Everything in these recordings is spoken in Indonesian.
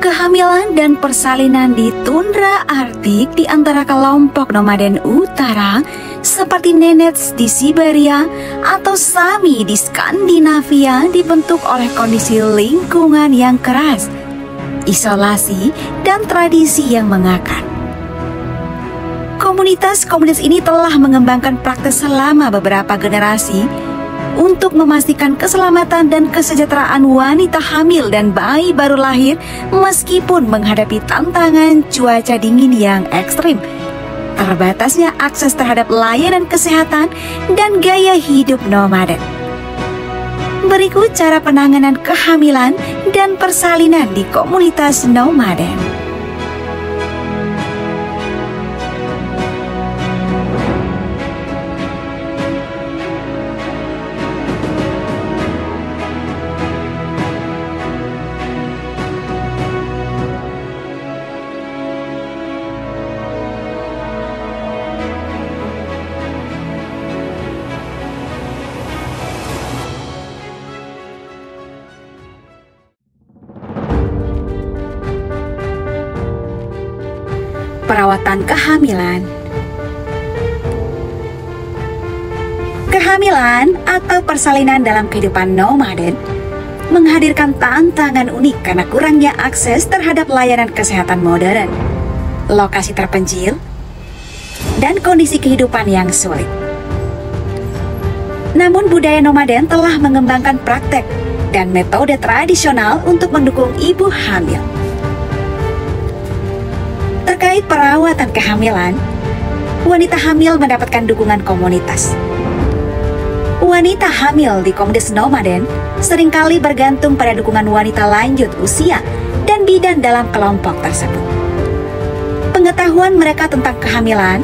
Kehamilan dan persalinan di tundra Arktik di antara kelompok nomaden utara seperti Nenets di Siberia atau Sami di Skandinavia dibentuk oleh kondisi lingkungan yang keras, isolasi, dan tradisi yang mengakar. Komunitas-komunitas ini telah mengembangkan praktek selama beberapa generasi untuk memastikan keselamatan dan kesejahteraan wanita hamil dan bayi baru lahir meskipun menghadapi tantangan cuaca dingin yang ekstrim, terbatasnya akses terhadap layanan kesehatan, dan gaya hidup nomaden. Berikut cara penanganan kehamilan dan persalinan di komunitas nomaden. Perawatan kehamilan. Kehamilan atau persalinan dalam kehidupan nomaden menghadirkan tantangan unik karena kurangnya akses terhadap layanan kesehatan modern, lokasi terpencil, dan kondisi kehidupan yang sulit. Namun budaya nomaden telah mengembangkan praktek dan metode tradisional untuk mendukung ibu hamil. Terkait perawatan kehamilan, wanita hamil mendapatkan dukungan komunitas. Wanita hamil di komunitas nomaden seringkali bergantung pada dukungan wanita lanjut usia dan bidan dalam kelompok tersebut. Pengetahuan mereka tentang kehamilan,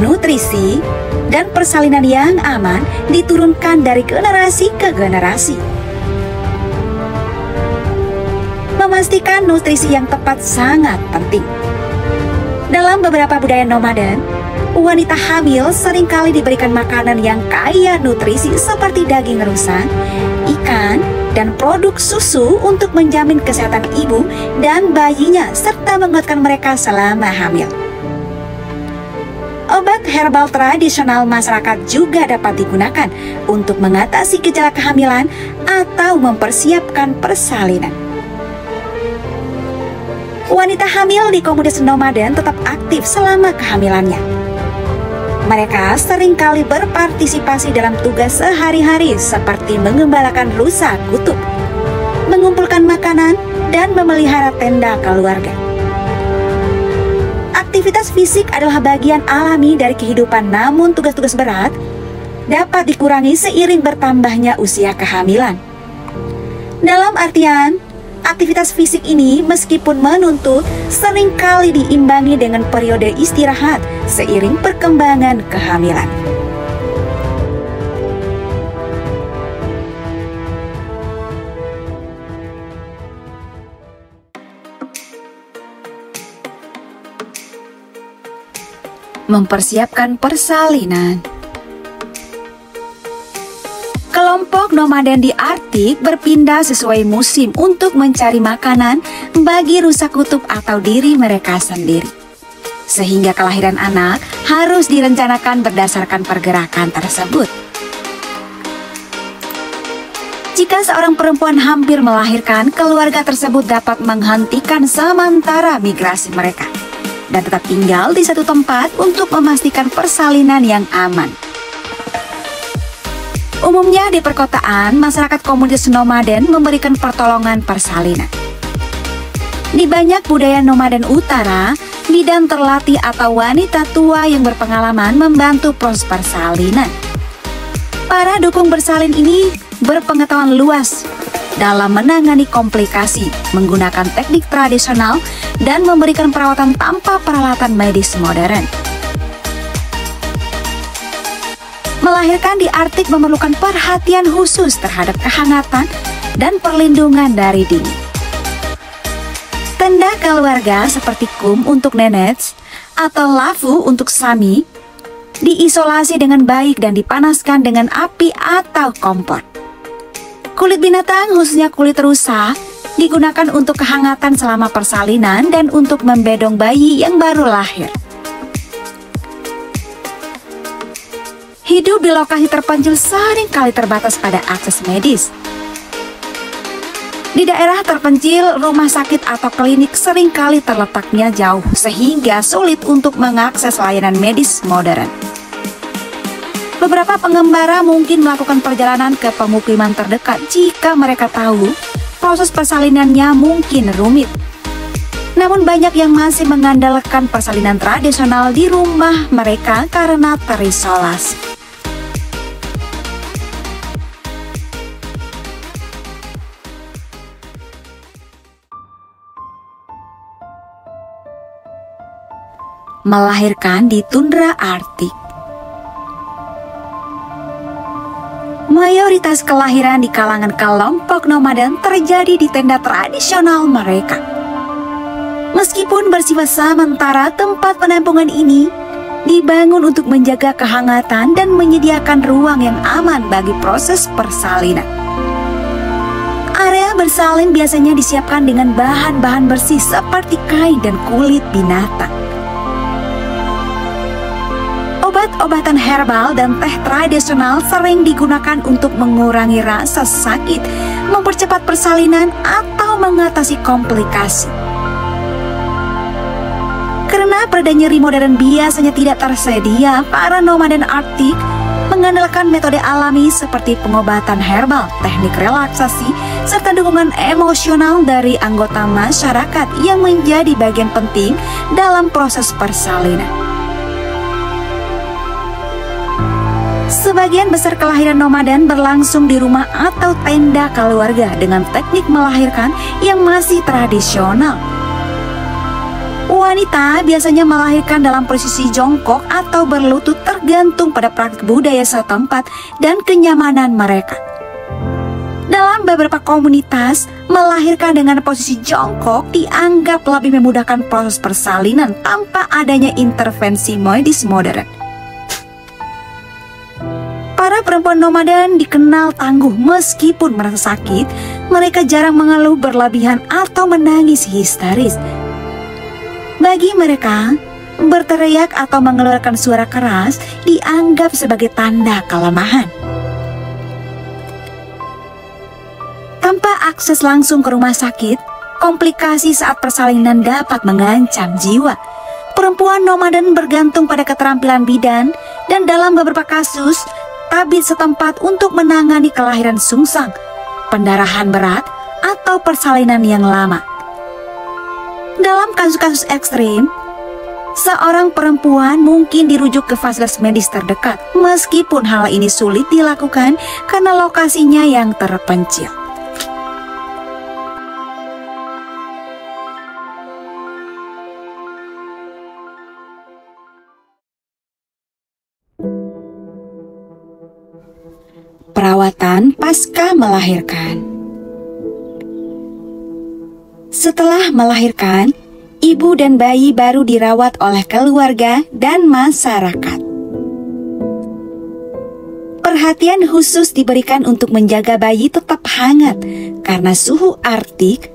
nutrisi, dan persalinan yang aman diturunkan dari generasi ke generasi. Memastikan nutrisi yang tepat sangat penting. Dalam beberapa budaya nomaden, wanita hamil seringkali diberikan makanan yang kaya nutrisi seperti daging rusa, ikan, dan produk susu untuk menjamin kesehatan ibu dan bayinya serta menguatkan mereka selama hamil. Obat herbal tradisional masyarakat juga dapat digunakan untuk mengatasi gejala kehamilan atau mempersiapkan persalinan. Wanita hamil di komunitas nomaden tetap aktif selama kehamilannya. Mereka seringkali berpartisipasi dalam tugas sehari-hari seperti mengembalakan rusa kutub, mengumpulkan makanan, dan memelihara tenda keluarga. Aktivitas fisik adalah bagian alami dari kehidupan, namun tugas-tugas berat dapat dikurangi seiring bertambahnya usia kehamilan. Dalam artian, aktivitas fisik ini meskipun menuntut seringkali diimbangi dengan periode istirahat seiring perkembangan kehamilan. Mempersiapkan persalinan. Kelompok nomaden di Arktik berpindah sesuai musim untuk mencari makanan bagi rusa kutub atau diri mereka sendiri. Sehingga kelahiran anak harus direncanakan berdasarkan pergerakan tersebut. Jika seorang perempuan hampir melahirkan, keluarga tersebut dapat menghentikan sementara migrasi mereka dan tetap tinggal di satu tempat untuk memastikan persalinan yang aman. Umumnya di perkotaan, masyarakat komunitas nomaden memberikan pertolongan persalinan. Di banyak budaya nomaden utara, bidan terlatih atau wanita tua yang berpengalaman membantu proses persalinan. Para dukung bersalin ini berpengetahuan luas dalam menangani komplikasi, menggunakan teknik tradisional, dan memberikan perawatan tanpa peralatan medis modern. Melahirkan di Arktik memerlukan perhatian khusus terhadap kehangatan dan perlindungan dari dingin. Tenda keluarga seperti kum untuk Nenets atau lafu untuk Sami diisolasi dengan baik dan dipanaskan dengan api atau kompor. Kulit binatang, khususnya kulit rusa, digunakan untuk kehangatan selama persalinan dan untuk membedong bayi yang baru lahir. Hidup di lokasi terpencil seringkali terbatas pada akses medis. Di daerah terpencil, rumah sakit atau klinik seringkali terletaknya jauh sehingga sulit untuk mengakses layanan medis modern. Beberapa pengembara mungkin melakukan perjalanan ke pemukiman terdekat jika mereka tahu proses persalinannya mungkin rumit. Namun banyak yang masih mengandalkan persalinan tradisional di rumah mereka karena terisolasi. Melahirkan di tundra Arktik. Mayoritas kelahiran di kalangan kelompok nomaden terjadi di tenda tradisional mereka. Meskipun bersifat sementara, tempat penampungan ini dibangun untuk menjaga kehangatan dan menyediakan ruang yang aman bagi proses persalinan. Area bersalin biasanya disiapkan dengan bahan-bahan bersih seperti kain dan kulit binatang. Obat-obatan herbal dan teh tradisional sering digunakan untuk mengurangi rasa sakit, mempercepat persalinan, atau mengatasi komplikasi. Karena pereda nyeri modern biasanya tidak tersedia, para nomaden Arktik mengandalkan metode alami seperti pengobatan herbal, teknik relaksasi, serta dukungan emosional dari anggota masyarakat yang menjadi bagian penting dalam proses persalinan. Sebagian besar kelahiran nomaden berlangsung di rumah atau tenda keluarga dengan teknik melahirkan yang masih tradisional. Wanita biasanya melahirkan dalam posisi jongkok atau berlutut tergantung pada praktik budaya setempat dan kenyamanan mereka. Dalam beberapa komunitas, melahirkan dengan posisi jongkok dianggap lebih memudahkan proses persalinan tanpa adanya intervensi medis modern. Para perempuan nomaden dikenal tangguh meskipun merasa sakit, mereka jarang mengeluh berlebihan atau menangis histeris. Bagi mereka, berteriak atau mengeluarkan suara keras dianggap sebagai tanda kelemahan. Tanpa akses langsung ke rumah sakit, komplikasi saat persalinan dapat mengancam jiwa. Perempuan nomaden bergantung pada keterampilan bidan dan dalam beberapa kasus, tabib setempat untuk menangani kelahiran sungsang, pendarahan berat, atau persalinan yang lama. Dalam kasus-kasus ekstrim, seorang perempuan mungkin dirujuk ke fasilitas medis terdekat, meskipun hal ini sulit dilakukan karena lokasinya yang terpencil. Perawatan pasca melahirkan. Setelah melahirkan, ibu dan bayi baru dirawat oleh keluarga dan masyarakat. Perhatian khusus diberikan untuk menjaga bayi tetap hangat karena suhu Arktik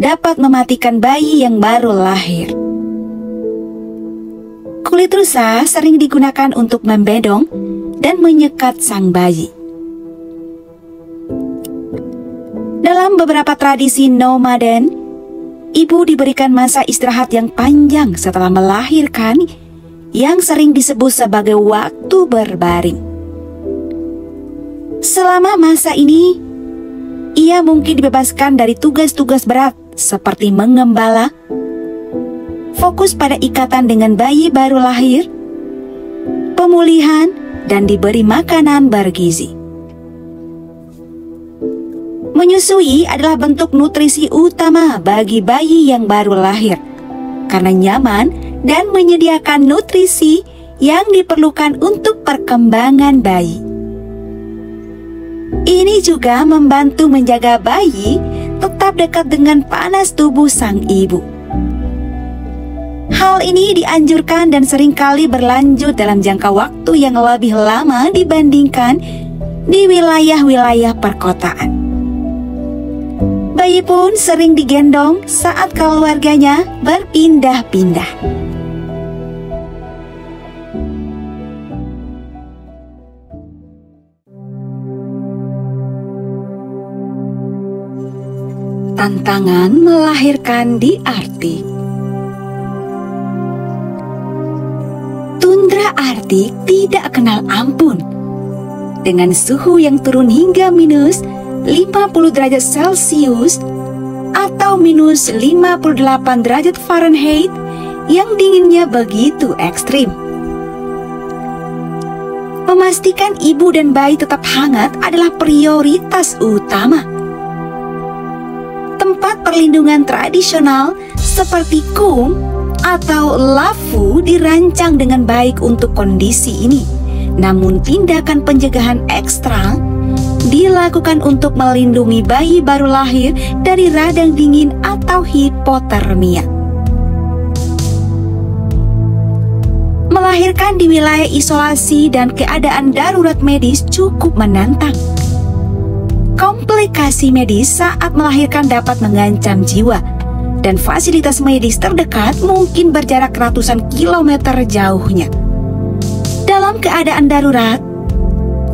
dapat mematikan bayi yang baru lahir. Kulit rusa sering digunakan untuk membedong dan menyekat sang bayi. Dalam beberapa tradisi nomaden, ibu diberikan masa istirahat yang panjang setelah melahirkan yang sering disebut sebagai waktu berbaring. Selama masa ini, ia mungkin dibebaskan dari tugas-tugas berat seperti mengembala, fokus pada ikatan dengan bayi baru lahir, pemulihan, dan diberi makanan bergizi. Menyusui adalah bentuk nutrisi utama bagi bayi yang baru lahir karena nyaman dan menyediakan nutrisi yang diperlukan untuk perkembangan bayi. Ini juga membantu menjaga bayi tetap dekat dengan panas tubuh sang ibu. Hal ini dianjurkan dan seringkali berlanjut dalam jangka waktu yang lebih lama dibandingkan di wilayah-wilayah perkotaan. Bayi pun sering digendong saat keluarganya berpindah-pindah. Tantangan melahirkan di Arktik. Tundra Arktik tidak kenal ampun. Dengan suhu yang turun hingga minus 50 derajat Celcius atau minus 58 derajat Fahrenheit yang dinginnya begitu ekstrim. Memastikan ibu dan bayi tetap hangat adalah prioritas utama. Tempat perlindungan tradisional seperti kum atau lafu dirancang dengan baik untuk kondisi ini. Namun tindakan pencegahan ekstra dilakukan untuk melindungi bayi baru lahir dari radang dingin atau hipotermia. Melahirkan di wilayah isolasi dan keadaan darurat medis cukup menantang. Komplikasi medis saat melahirkan dapat mengancam jiwa, dan fasilitas medis terdekat mungkin berjarak ratusan kilometer jauhnya. Dalam keadaan darurat,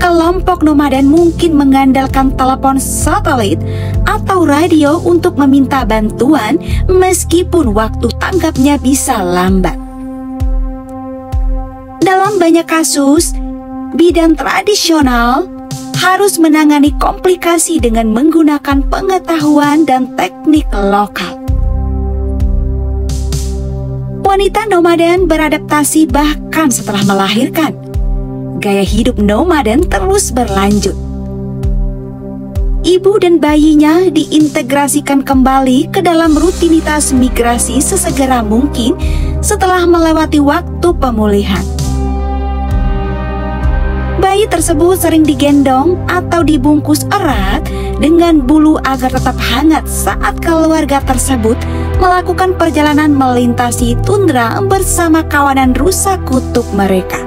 kelompok nomaden mungkin mengandalkan telepon satelit atau radio untuk meminta bantuan meskipun waktu tanggapnya bisa lambat. Dalam banyak kasus, bidan tradisional harus menangani komplikasi dengan menggunakan pengetahuan dan teknik lokal. Wanita nomaden beradaptasi bahkan setelah melahirkan. Gaya hidup nomaden terus berlanjut. Ibu dan bayinya diintegrasikan kembali ke dalam rutinitas migrasi sesegera mungkin setelah melewati waktu pemulihan. Bayi tersebut sering digendong atau dibungkus erat dengan bulu agar tetap hangat saat keluarga tersebut melakukan perjalanan melintasi tundra bersama kawanan rusa kutub mereka.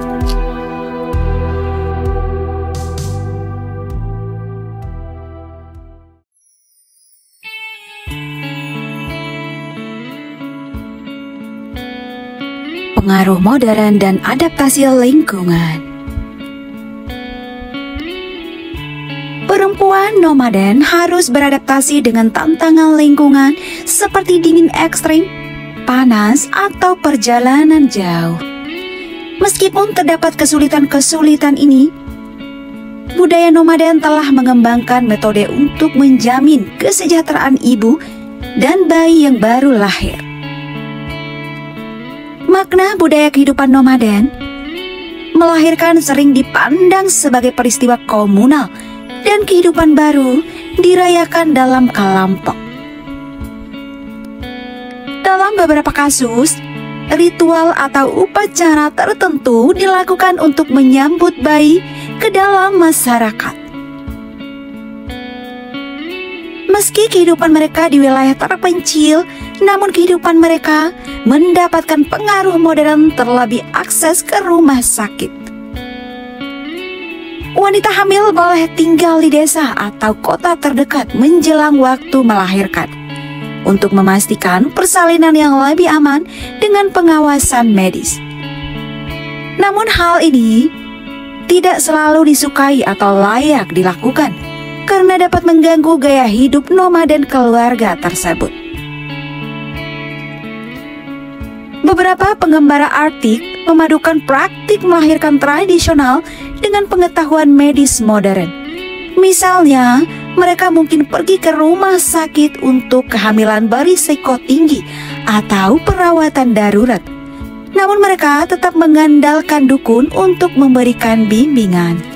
Pengaruh modern dan adaptasi lingkungan. Perempuan nomaden harus beradaptasi dengan tantangan lingkungan seperti dingin ekstrim, panas, atau perjalanan jauh. Meskipun terdapat kesulitan-kesulitan ini, budaya nomaden telah mengembangkan metode untuk menjamin kesejahteraan ibu dan bayi yang baru lahir. Makna budaya kehidupan nomaden, melahirkan sering dipandang sebagai peristiwa komunal dan kehidupan baru dirayakan dalam kelompok. Dalam beberapa kasus, ritual atau upacara tertentu dilakukan untuk menyambut bayi ke dalam masyarakat. Meski kehidupan mereka di wilayah terpencil, namun kehidupan mereka mendapatkan pengaruh modern terlebih akses ke rumah sakit. Wanita hamil boleh tinggal di desa atau kota terdekat menjelang waktu melahirkan untuk memastikan persalinan yang lebih aman dengan pengawasan medis. Namun hal ini tidak selalu disukai atau layak dilakukan karena dapat mengganggu gaya hidup nomaden keluarga tersebut. Beberapa pengembara Arktik memadukan praktik melahirkan tradisional dengan pengetahuan medis modern. Misalnya, mereka mungkin pergi ke rumah sakit untuk kehamilan berisiko tinggi atau perawatan darurat. Namun mereka tetap mengandalkan dukun untuk memberikan bimbingan.